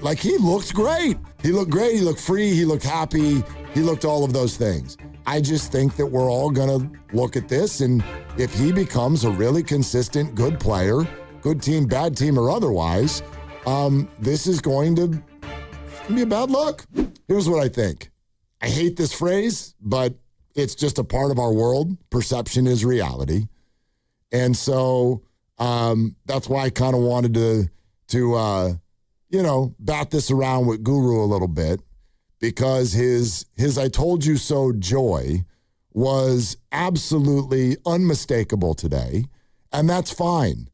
Like, he looked great. He looked great. He looked free. He looked happy. He looked all of those things. I just think that we're all going to look at this, and if he becomes a really consistent, good player, good team, bad team, or otherwise, this is going to be a bad look. Here's what I think. I hate this phrase, but it's just a part of our world. Perception is reality. And so that's why I kind of wanted to bat this around with Guru a little bit, because his I told you so joy was absolutely unmistakable today, and that's fine.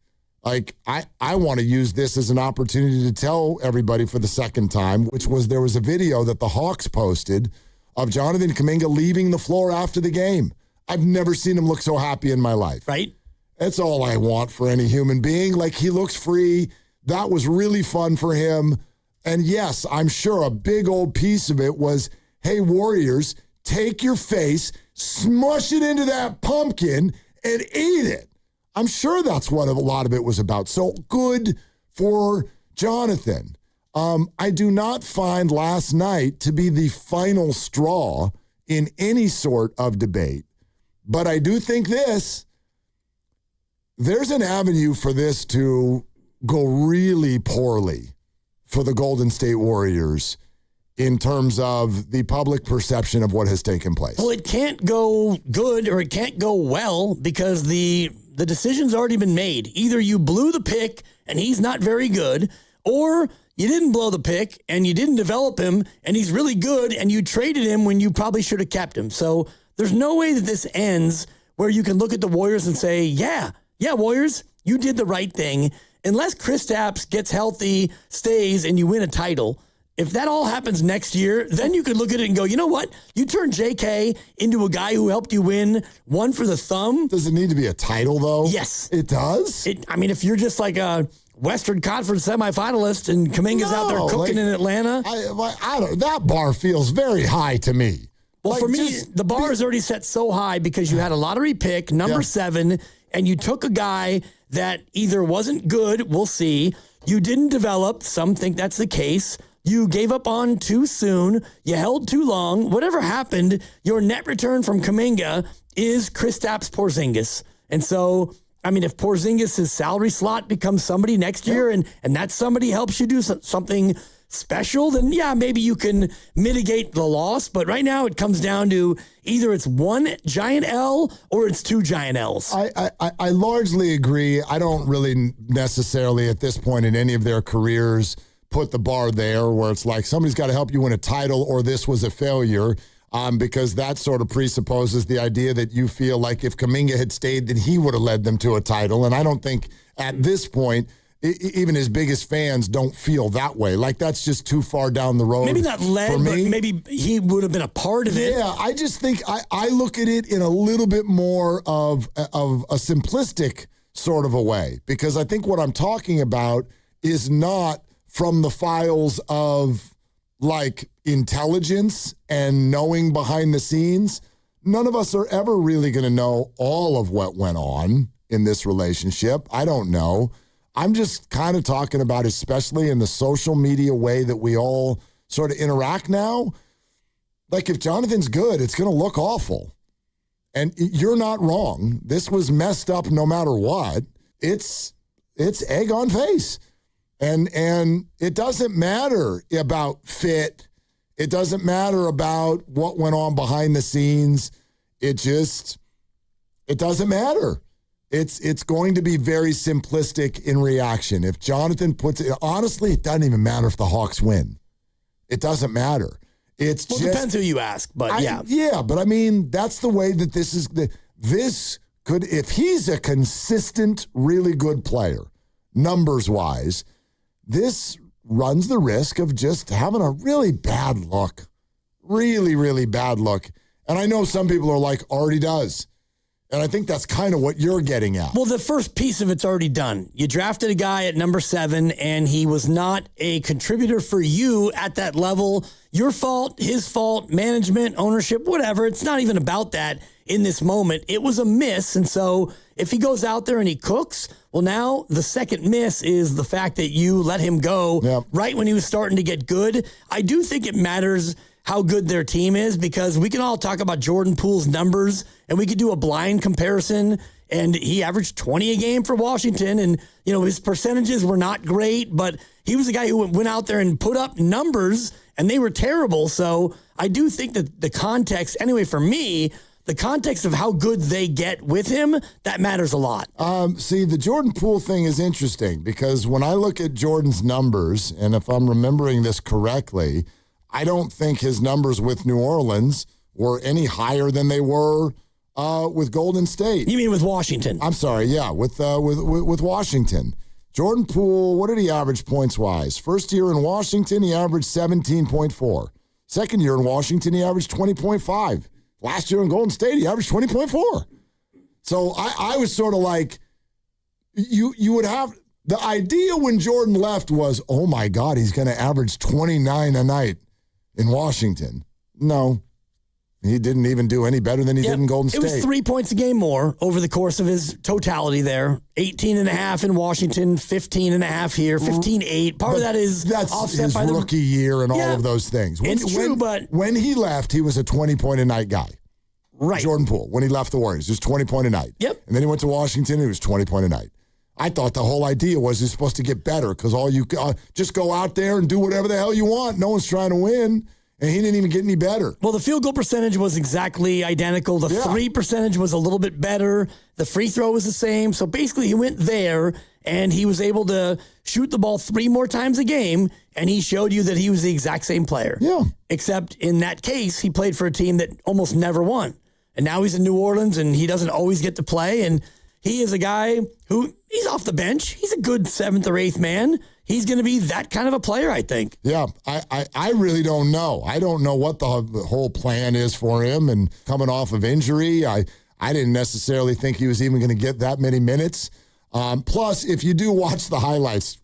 Like, I want to use this as an opportunity to tell everybody for the second time, which was there was a video that the Hawks posted of Jonathan Kuminga leaving the floor after the game. I've never seen him look so happy in my life. Right? That's all I want for any human being. Like, he looks free. That was really fun for him. And yes, I'm sure a big old piece of it was, hey, Warriors, take your face, smush it into that pumpkin, and eat it. I'm sure that's what a lot of it was about. So good for Jonathan. I do not find last night to be the final straw in any sort of debate. But I do think there's an avenue for this to go really poorly for the Golden State Warriors in terms of the public perception of what has taken place. Well, it can't go good or it can't go well because the decision's already been made. Either you blew the pick and he's not very good, or you didn't blow the pick and you didn't develop him and he's really good and you traded him when you probably should have kept him. So there's no way that this ends where you can look at the Warriors and say, yeah, Warriors, you did the right thing. Unless Kristaps gets healthy, stays, and you win a title, if that all happens next year, then you could look at it and go, you know what? You turned JK into a guy who helped you win one for the thumb. Does it need to be a title, though? Yes. It does? If you're just like a Western Conference semifinalist and Kuminga's out there cooking in Atlanta. That bar feels very high to me. Well, for me, the bar is already set so high because you had a lottery pick, number 7, and you took a guy that either wasn't good, we'll see, you didn't develop, some think that's the case, you gave up on too soon, you held too long, whatever happened, your net return from Kuminga is Kristaps Porzingis. And so, if Porzingis' salary slot becomes somebody next year and that somebody helps you do something special, then maybe you can mitigate the loss. But right now it comes down to either it's one giant L or it's two giant L's. I largely agree. I don't really necessarily at this point in any of their careers put the bar there where it's like somebody's got to help you win a title or this was a failure, because that sort of presupposes the idea that you feel like if Kuminga had stayed, then he would have led them to a title. And I don't think at this point even his biggest fans don't feel that way. Like, that's just too far down the road. Maybe not led, but maybe he would have been a part of it. Yeah, I just think I look at it in a little bit more of a simplistic sort of a way, because I think what I'm talking about is not from the files of, like, intelligence and knowing behind the scenes. None of us are ever really going to know all of what went on in this relationship. I don't know. I'm just kind of talking about, especially in the social media way that we all sort of interact now. Like, if Jonathan's good, it's going to look awful. And you're not wrong. This was messed up no matter what. It's egg on face. And it doesn't matter about fit. It doesn't matter about what went on behind the scenes. It doesn't matter. It's going to be very simplistic in reaction. If Jonathan puts it, honestly, it doesn't even matter if the Hawks win. It doesn't matter. It depends who you ask, but yeah. Yeah, but that's the way that this could, if he's a consistent, really good player, numbers-wise, this runs the risk of just having a really bad look. Really, really bad look. And I know some people are like, already does. And I think that's kind of what you're getting at. Well, the first piece of it's already done. You drafted a guy at number 7, and he was not a contributor for you at that level. Your fault, his fault, management, ownership, whatever. It's not even about that. in this moment. It was a miss. And so if he goes out there and he cooks, well, now the second miss is the fact that you let him go right when he was starting to get good. I do think it matters how good their team is, because we can all talk about Jordan Poole's numbers and we could do a blind comparison. And he averaged 20 a game for Washington. And, his percentages were not great, but he was a guy who went out there and put up numbers, and they were terrible. So I do think that the context, anyway, for me, the context of how good they get with him, that matters a lot. See, the Jordan Poole thing is interesting, because when I look at Jordan's numbers, and if I'm remembering this correctly, I don't think his numbers with New Orleans were any higher than they were with Golden State. You mean with Washington? I'm sorry, yeah, with Washington. Jordan Poole, what did he average points-wise? First year in Washington, he averaged 17.4. Second year in Washington, he averaged 20.5. Last year in Golden State, he averaged 20.4. So I was sort of like, you would have, the idea when Jordan left was, oh my God, he's going to average 29 a night in Washington. No. He didn't even do any better than he did in Golden State. It was 3 points a game more over the course of his totality there. 18.5 in Washington, 15.5 here, 15.8. Part of that is that's offset his by the rookie year and all of those things. It's true, but when he left, he was a 20-point-a-night guy. Right. Jordan Poole, when he left the Warriors, he was 20 point a night. Yep. And then he went to Washington, he was 20 point a night. I thought the whole idea was he's supposed to get better, because all you just go out there and do whatever the hell you want. No one's trying to win. And he didn't even get any better. Well, the field goal percentage was exactly identical. The three percentage was a little bit better. The free throw was the same. So basically he went there and he was able to shoot the ball 3 more times a game, and he showed you that he was the exact same player. Yeah. Except in that case, he played for a team that almost never won. And now he's in New Orleans and he doesn't always get to play. And he is a guy who, he's off the bench. He's a good 7th or 8th man. He's going to be that kind of a player, I think. Yeah, I really don't know. I don't know what the whole plan is for him, and coming off of injury, I didn't necessarily think he was even going to get that many minutes. Plus, if you do watch the highlights,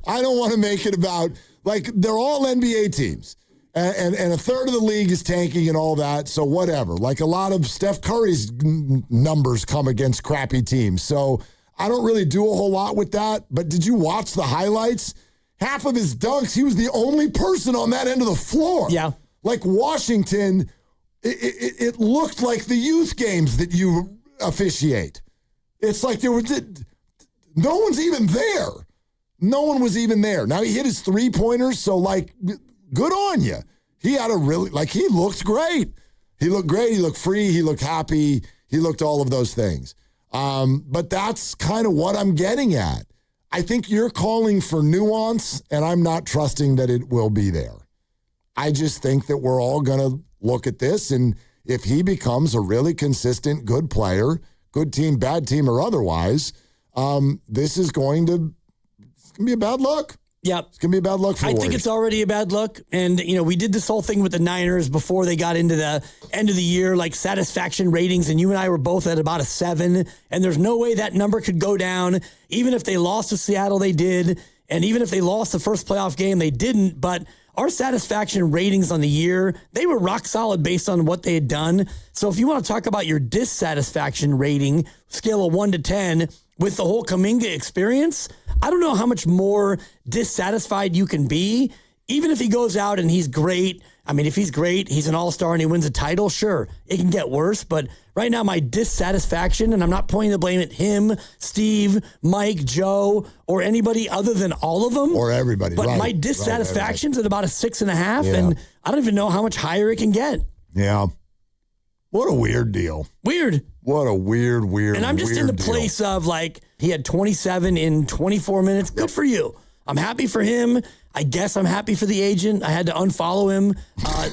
I don't want to make it about, like, they're all NBA teams. And a third of the league is tanking and all that, so whatever. Like, a lot of Steph Curry's numbers come against crappy teams. So I don't really do a whole lot with that. But did you watch the highlights? Half of his dunks, he was the only person on that end of the floor. Yeah. Like Washington, it looked like the youth games that you officiate. It's like no one's even there. No one was even there. Now, he hit his 3-pointers, so, like, good on you. He had a really, like, he looked great. He looked great. He looked free. He looked happy. He looked all of those things. But that's kind of what I'm getting at. I think you're calling for nuance, and I'm not trusting that it will be there. I just think that we're all going to look at this, and if he becomes a really consistent, good player, good team, bad team, or otherwise, this is going to be a bad look. Yep. It's going to be a bad look for the I Warriors. think it's already a bad look. And, we did this whole thing with the Niners before they got into the end of the year, like satisfaction ratings, and you and I were both at about a 7, and there's no way that number could go down. Even if they lost to Seattle, they did. And even if they lost the first playoff game, they didn't. But our satisfaction ratings on the year, they were rock solid based on what they had done. So if you want to talk about your dissatisfaction rating, scale of 1 to 10, with the whole Kuminga experience, I don't know how much more dissatisfied you can be. Even if he goes out and he's great, I mean, if he's great, he's an all-star and he wins a title, sure, it can get worse. But right now, my dissatisfaction, and I'm not pointing the blame at him, Steve, Mike, Joe, or anybody other than all of them. Or everybody, but right. My dissatisfaction's at about a 6.5, Yeah. and I don't even know how much higher it can get. Yeah. What a weird deal. Weird. What a weird And I'm just in the place of, like, he had 27 in 24 minutes. Good for you. I'm happy for him. I guess I'm happy for the agent. I had to unfollow him.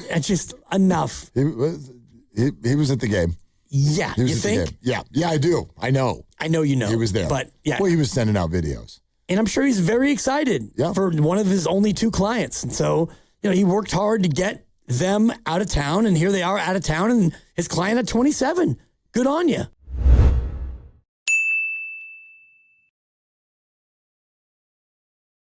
It's just enough. He was at the game. Yeah. He was You at think? the game. Yeah, I do. I know. I know you know. He was there. But, yeah. Well, he was sending out videos. And I'm sure he's very excited for one of his only 2 clients. And so, he worked hard to get them out of town, and here they are out of town, and his client at 27. Good on you.